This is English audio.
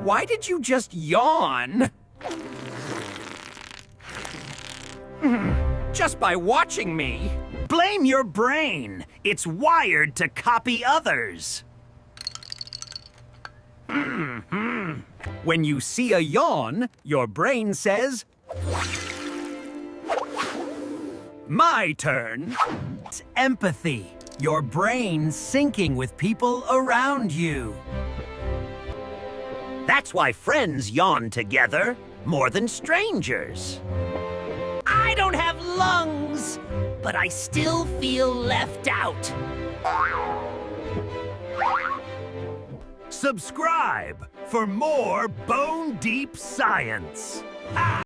Why did you just yawn? Just by watching me. Blame your brain. It's wired to copy others. When you see a yawn, your brain says, my turn. It's empathy. Your brain syncing with people around you. That's why friends yawn together more than strangers. I don't have lungs, but I still feel left out. Subscribe for more bone-deep science.